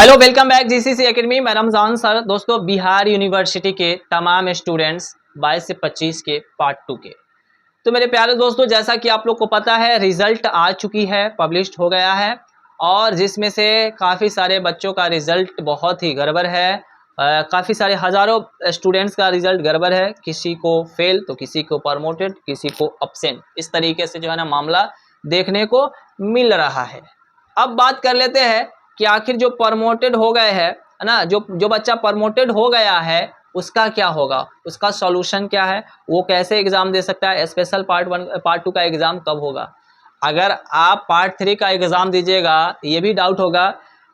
Hello, welcome back GCC academy. मैं Ramzan sir. दोस्तों, Bihar university के तमाम स्टूडेंट्स 22 से 25 के पार्ट 2 के, तो मेरे प्यारे दोस्तों, जैसा कि आप लोग को पता है, रिजल्ट आ चुकी है, पब्लिश्ड हो गया है और जिसमें से काफ़ी सारे बच्चों का रिजल्ट बहुत ही गड़बड़ है। काफ़ी सारे हज़ारों स्टूडेंट्स का रिजल्ट गड़बड़ है। किसी को फेल तो किसी को प्रमोटेड, किसी को अब्सेंट, इस तरीके से जो है ना मामला देखने को मिल रहा है। अब बात कर लेते हैं कि आखिर जो प्रमोटेड हो गए हैं, है ना, जो जो बच्चा प्रमोटेड हो गया है उसका क्या होगा, उसका सॉल्यूशन क्या है, वो कैसे एग्जाम दे सकता है, स्पेशल पार्ट 1 पार्ट 2 का एग्जाम कब होगा। अगर आप पार्ट 3 का एग्जाम दीजिएगा, ये भी डाउट होगा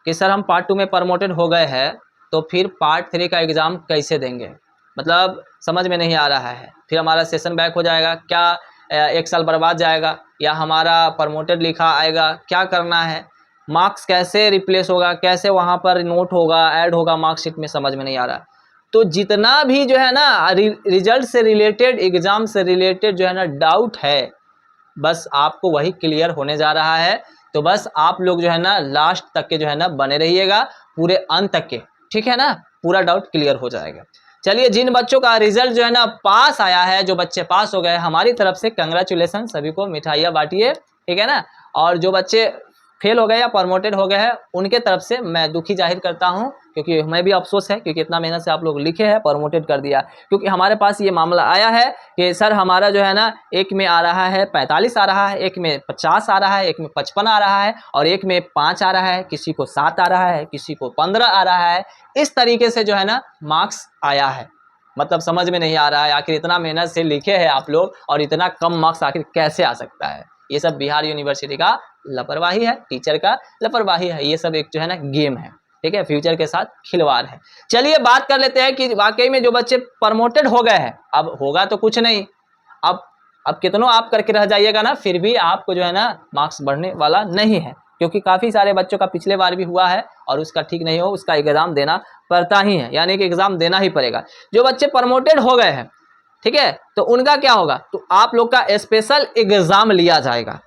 कि सर हम पार्ट 2 में प्रमोटेड हो गए हैं तो फिर पार्ट 3 का एग्जाम कैसे देंगे, मतलब समझ में नहीं आ रहा है। फिर हमारा सेशन बैक हो जाएगा क्या, एक साल बर्बाद जाएगा, या हमारा प्रमोटेड लिखा आएगा, क्या करना है, मार्क्स कैसे रिप्लेस होगा, कैसे वहाँ पर नोट होगा, ऐड होगा मार्कशीट में, समझ में नहीं आ रहा। तो जितना भी जो है ना रिजल्ट से रिलेटेड, एग्जाम से रिलेटेड जो है ना डाउट है, बस आपको वही क्लियर होने जा रहा है। तो बस आप लोग जो है ना लास्ट तक के जो है ना बने रहिएगा, पूरे अंत तक के, ठीक है ना, पूरा डाउट क्लियर हो जाएगा। चलिए, जिन बच्चों का रिजल्ट जो है ना पास आया है, जो बच्चे पास हो गए, हमारी तरफ से कंग्रेचुलेसन, सभी को मिठाइयाँ बांटिए, ठीक है ना। और जो बच्चे फेल हो गए या प्रमोटेड हो गए हैं, उनके तरफ से मैं दुखी जाहिर करता हूं, क्योंकि हमें भी अफसोस है, क्योंकि इतना मेहनत से आप लोग लिखे हैं, प्रमोटेड कर दिया। क्योंकि हमारे पास ये मामला आया है कि सर हमारा जो है ना एक में आ रहा है 45 आ रहा है, एक में 50 आ रहा है, एक में 55 आ रहा है और एक में 5 आ रहा है, किसी को 7 आ रहा है, किसी को 15 आ रहा है। इस तरीके से जो है ना मार्क्स आया है। मतलब समझ में नहीं आ रहा है, आखिर इतना मेहनत से लिखे हैं आप लोग और इतना कम मार्क्स आखिर कैसे आ सकता है। ये सब बिहार यूनिवर्सिटी का लापरवाही है, टीचर का लापरवाही है। ये सब एक जो है ना गेम है, ठीक है, फ्यूचर के साथ खिलवाड़ है। चलिए बात कर लेते हैं कि वाकई में जो बच्चे प्रमोटेड हो गए हैं, अब होगा तो कुछ नहीं, अब कितनों आप करके रह जाइएगा ना, फिर भी आपको जो है ना मार्क्स बढ़ने वाला नहीं है। क्योंकि काफ़ी सारे बच्चों का पिछले बार भी हुआ है और उसका ठीक नहीं हो, उसका एग्ज़ाम देना पड़ता ही है, यानी कि एग्ज़ाम देना ही पड़ेगा। जो बच्चे प्रमोटेड हो गए हैं, ठीक है, तो उनका क्या होगा, तो आप लोग का स्पेशल एग्ज़ाम लिया जाएगा।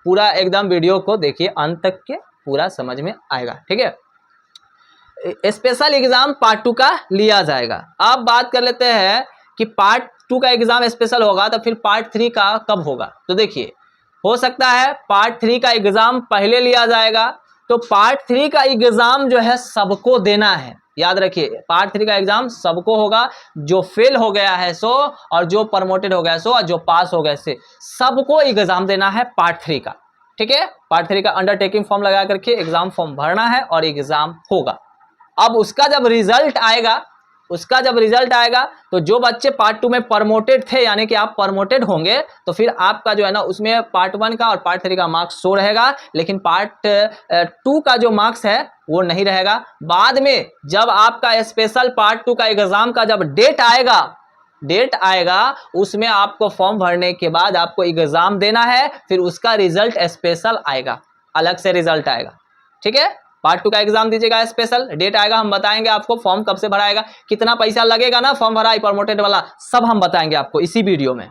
पूरा एकदम वीडियो को देखिए अंत तक के, पूरा समझ में आएगा, ठीक है। स्पेशल एग्जाम पार्ट 2 का लिया जाएगा। अब बात कर लेते हैं कि पार्ट 2 का एग्जाम स्पेशल होगा तो फिर पार्ट 3 का कब होगा। तो देखिए, हो सकता है पार्ट 3 का एग्जाम पहले लिया जाएगा, तो पार्ट 3 का एग्जाम जो है सबको देना है। याद रखिए, पार्ट 3 का एग्जाम सबको होगा, जो फेल हो गया है सो, और जो प्रमोटेड हो गया सो, और जो पास हो गए से, सबको एग्जाम देना है पार्ट 3 का, ठीक है। पार्ट 3 का अंडरटेकिंग फॉर्म लगा करके एग्जाम फॉर्म भरना है और एग्जाम होगा। अब उसका जब रिजल्ट आएगा, तो जो बच्चे पार्ट 2 में प्रमोटेड थे, यानी कि आप प्रमोटेड होंगे, तो फिर आपका जो है ना उसमें पार्ट 1 का और पार्ट 3 का मार्क्स शो रहेगा, लेकिन पार्ट 2 का जो मार्क्स है वो नहीं रहेगा। बाद में जब आपका स्पेशल पार्ट 2 का एग्जाम का जब डेट आएगा, उसमें आपको फॉर्म भरने के बाद आपको एग्जाम देना है, फिर उसका रिजल्ट स्पेशल आएगा, अलग से रिजल्ट आएगा, ठीक है। पार्ट 2 का एग्जाम दीजिएगा, स्पेशल डेट आएगा, हम बताएंगे आपको फॉर्म कब से भराएगा, कितना पैसा लगेगा ना फॉर्म भराई प्रमोटेड वाला, सब हम बताएंगे आपको इसी वीडियो में।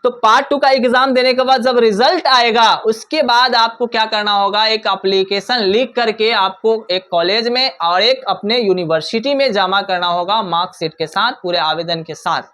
तो पार्ट 2 का एग्जाम देने के बाद जब रिजल्ट आएगा, उसके बाद आपको क्या करना होगा, एक एप्लीकेशन लिख करके आपको एक कॉलेज में और एक अपने यूनिवर्सिटी में जमा करना होगा, मार्कशीट के साथ, पूरे आवेदन के साथ।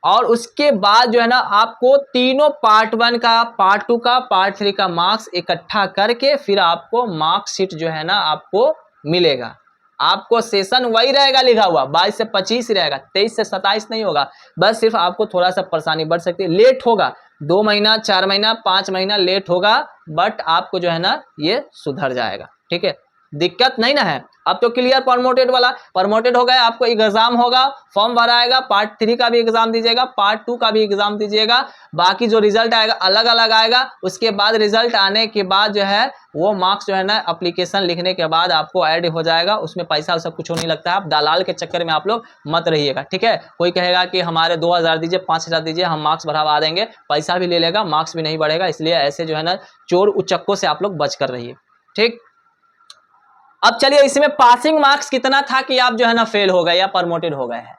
और उसके बाद जो है ना आपको तीनों पार्ट 1 का, पार्ट 2 का, पार्ट 3 का मार्क्स इकट्ठा करके फिर आपको मार्कशीट जो है ना आपको मिलेगा। आपको सेशन वही रहेगा लिखा हुआ, 22 से 25 रहेगा, 23 से 27 नहीं होगा। बस सिर्फ आपको थोड़ा सा परेशानी बढ़ सकती है, लेट होगा, 2 महीना, 4 महीना, 5 महीना लेट होगा, बट आपको जो है ना ये सुधर जाएगा, ठीक है, दिक्कत नहीं ना है। अब तो क्लियर, प्रमोटेड वाला प्रमोटेड हो गए, आपको एग्जाम होगा, फॉर्म भराएगा, पार्ट 3 का भी एग्जाम दीजिएगा, पार्ट 2 का भी एग्जाम दीजिएगा, बाकी जो रिजल्ट आएगा अलग अलग आएगा। उसके बाद रिजल्ट आने के बाद जो है वो मार्क्स जो है ना एप्लीकेशन लिखने के बाद आपको ऐड हो जाएगा, उसमें पैसा सब कुछ नहीं लगता है। आप दलाल के चक्कर में आप लोग मत रहिएगा, ठीक है। कोई कहेगा कि हमारे 2000 दीजिए, 5000 दीजिए, हम मार्क्स बढ़ावा देंगे, पैसा भी ले लेगा, मार्क्स भी नहीं बढ़ेगा। इसलिए ऐसे जो है ना चोर उचक्कों से आप लोग बच कर रहिए, ठीक। अब चलिए, इसमें पासिंग मार्क्स कितना था कि आप जो है ना फेल हो गए या प्रमोटेड हो गए हैं।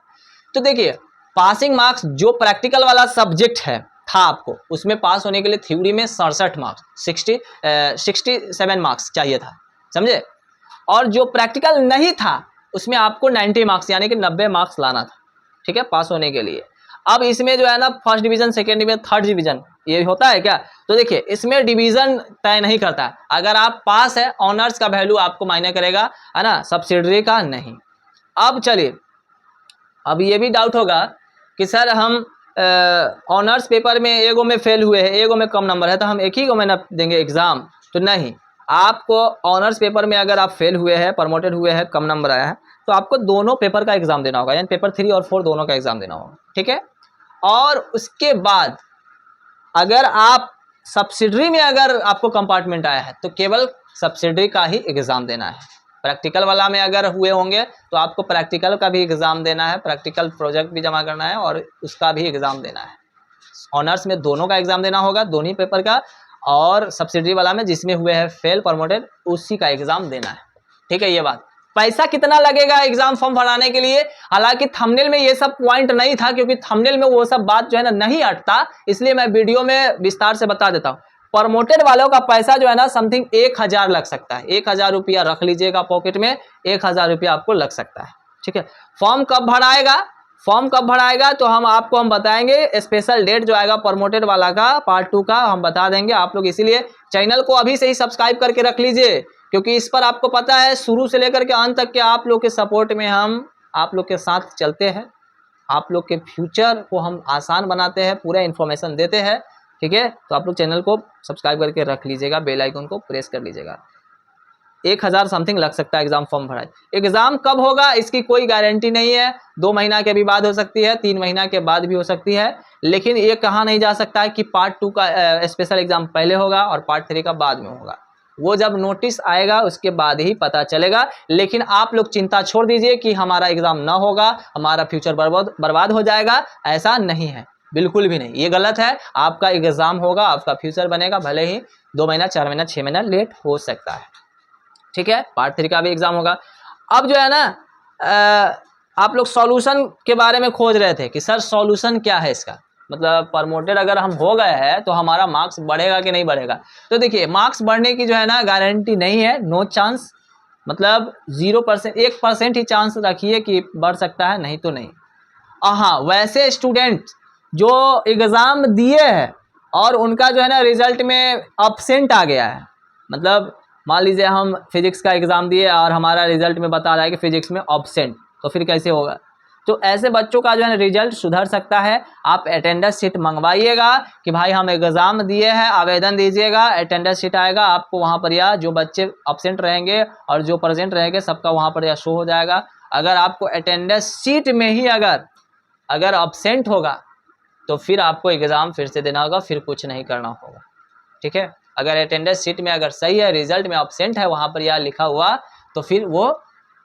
तो देखिए, पासिंग मार्क्स जो प्रैक्टिकल वाला सब्जेक्ट है था आपको, उसमें पास होने के लिए थ्योरी में 67 मार्क्स, 67 मार्क्स चाहिए था, समझे। और जो प्रैक्टिकल नहीं था उसमें आपको 90 मार्क्स यानी कि 90 मार्क्स लाना था, ठीक है, पास होने के लिए। अब इसमें जो है ना first division, second division, third division ये होता है क्या? तो देखिए इसमें डिवीजन तय नहीं करता है। अगर आप पास है ऑनर्स का वैल्यू आपको मायने करेगा, है ना, सब्सिडरी का नहीं। अब चलिए, अब ये भी डाउट होगा कि सर हम ऑनर्स पेपर में एगो में फेल हुए हैं, एगो में कम नंबर है, तो हम एक ही को में ना देंगे एग्जाम? तो नहीं, आपको ऑनर्स पेपर में अगर आप फेल हुए हैं, प्रमोटेड हुए हैं, कम नंबर आया है, तो आपको दोनों पेपर का एग्जाम देना होगा, यानी पेपर 3 और 4 दोनों का एग्जाम देना होगा, ठीक है। और उसके बाद अगर आप सब्सिडरी में अगर आपको कंपार्टमेंट आया है तो केवल सब्सिडरी का ही एग्जाम देना है। प्रैक्टिकल वाला में अगर हुए होंगे तो आपको प्रैक्टिकल का भी एग्जाम देना है, प्रैक्टिकल प्रोजेक्ट भी जमा करना है और उसका भी एग्जाम देना है। ऑनर्स में दोनों का एग्जाम देना होगा, दोनों पेपर का, और सब्सिडरी वाला में जिसमें हुए हैं फेल प्रमोटेड उसी का एग्जाम देना है, ठीक है। ये बात, पैसा कितना लगेगा एग्जाम फॉर्म भराने के लिए? हालांकि थंबनेल में ये सब पॉइंट नहीं था, क्योंकि थंबनेल में वो सब बात जो है ना नहीं अटता, इसलिए मैं वीडियो में विस्तार से बता देता हूँ। प्रमोटेड वालों का पैसा जो है ना समथिंग 1000 लग सकता है, 1000 रुपया रख लीजिएगा पॉकेट में, 1000 रुपया आपको लग सकता है, ठीक है। फॉर्म कब भराएगा? फॉर्म कब भराएगा तो हम बताएंगे, स्पेशल डेट जो आएगा प्रमोटेड वाला का पार्ट 2 का हम बता देंगे। आप लोग इसीलिए चैनल को अभी से ही सब्सक्राइब करके रख लीजिए, क्योंकि इस पर आपको पता है शुरू से लेकर के अंत तक के आप लोग के सपोर्ट में हम आप लोग के साथ चलते हैं, आप लोग के फ्यूचर को हम आसान बनाते हैं, पूरा इन्फॉर्मेशन देते हैं, ठीक है। तो आप लोग चैनल को सब्सक्राइब करके रख लीजिएगा, बेल आइकन को प्रेस कर लीजिएगा। 1000 समथिंग लग सकता है एग्जाम फॉर्म भराए। एग्जाम कब होगा इसकी कोई गारंटी नहीं है, 2 महीना के भी बाद हो सकती है, 3 महीना के बाद भी हो सकती है, लेकिन ये कहा नहीं जा सकता है कि पार्ट 2 का स्पेशल एग्जाम पहले होगा और पार्ट 3 का बाद में होगा। वो जब नोटिस आएगा उसके बाद ही पता चलेगा। लेकिन आप लोग चिंता छोड़ दीजिए कि हमारा एग्जाम ना होगा, हमारा फ्यूचर बर्बाद हो जाएगा, ऐसा नहीं है, बिल्कुल भी नहीं, ये गलत है। आपका एग्जाम होगा, आपका फ्यूचर बनेगा, भले ही 2 महीना, 4 महीना, 6 महीना लेट हो सकता है, ठीक है। पार्ट 3 का भी एग्जाम होगा। अब जो है ना आप लोग सॉल्यूशन के बारे में खोज रहे थे कि सर सॉल्यूशन क्या है इसका, मतलब प्रमोटेड अगर हम हो गए हैं तो हमारा मार्क्स बढ़ेगा कि नहीं बढ़ेगा? तो देखिए मार्क्स बढ़ने की जो है ना गारंटी नहीं है, नो चांस, मतलब 0%, 1% ही चांस रखिए कि बढ़ सकता है, नहीं तो नहीं। हाँ, वैसे स्टूडेंट जो एग्ज़ाम दिए हैं और उनका जो है ना रिजल्ट में एब्सेंट आ गया है, मतलब मान लीजिए हम फिजिक्स का एग्ज़ाम दिए और हमारा रिजल्ट में बता रहा है कि फिजिक्स में एब्सेंट, तो फिर कैसे होगा? तो ऐसे बच्चों का जो है ना रिजल्ट सुधर सकता है। आप अटेंडेंस शीट मंगवाइएगा कि भाई हम एग्ज़ाम दिए हैं, आवेदन दीजिएगा, अटेंडेंस शीट आएगा आपको, वहाँ पर या जो बच्चे एब्सेंट रहेंगे और जो प्रेजेंट रहेंगे सबका वहाँ पर या शो हो जाएगा। अगर आपको अटेंडेंस शीट में ही अगर एब्सेंट होगा तो फिर आपको एग्ज़ाम फिर से देना होगा, फिर कुछ नहीं करना होगा, ठीक है। अगर अटेंडेंस शीट में अगर सही है, रिजल्ट में एब्सेंट है वहाँ पर या लिखा हुआ, तो फिर वो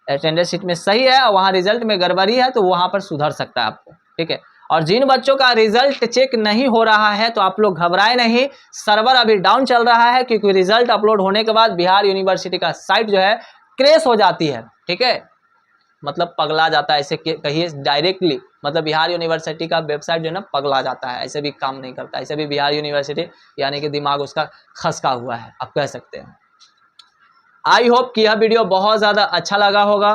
अटेंडेंस शीट में सही है और वहाँ रिजल्ट में गड़बड़ी है तो वहाँ पर सुधर सकता है आपको, ठीक है। और जिन बच्चों का रिजल्ट चेक नहीं हो रहा है तो आप लोग घबराए नहीं, सर्वर अभी डाउन चल रहा है, क्योंकि रिजल्ट अपलोड होने के बाद बिहार यूनिवर्सिटी का साइट जो है क्रैश हो जाती है, ठीक है, मतलब पगला जाता है, ऐसे कहिए डायरेक्टली, मतलब बिहार यूनिवर्सिटी का वेबसाइट जो है ना पगला जाता है, ऐसे भी काम नहीं करता, ऐसे भी बिहार यूनिवर्सिटी यानी कि दिमाग उसका खसका हुआ है, आप कह सकते हैं। आई होप कि यह वीडियो बहुत ज़्यादा अच्छा लगा होगा,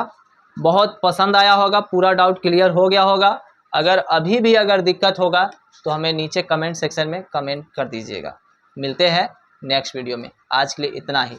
बहुत पसंद आया होगा, पूरा डाउट क्लियर हो गया होगा। अगर अभी भी अगर दिक्कत होगा तो हमें नीचे कमेंट सेक्शन में कमेंट कर दीजिएगा। मिलते हैं नेक्स्ट वीडियो में, आज के लिए इतना ही।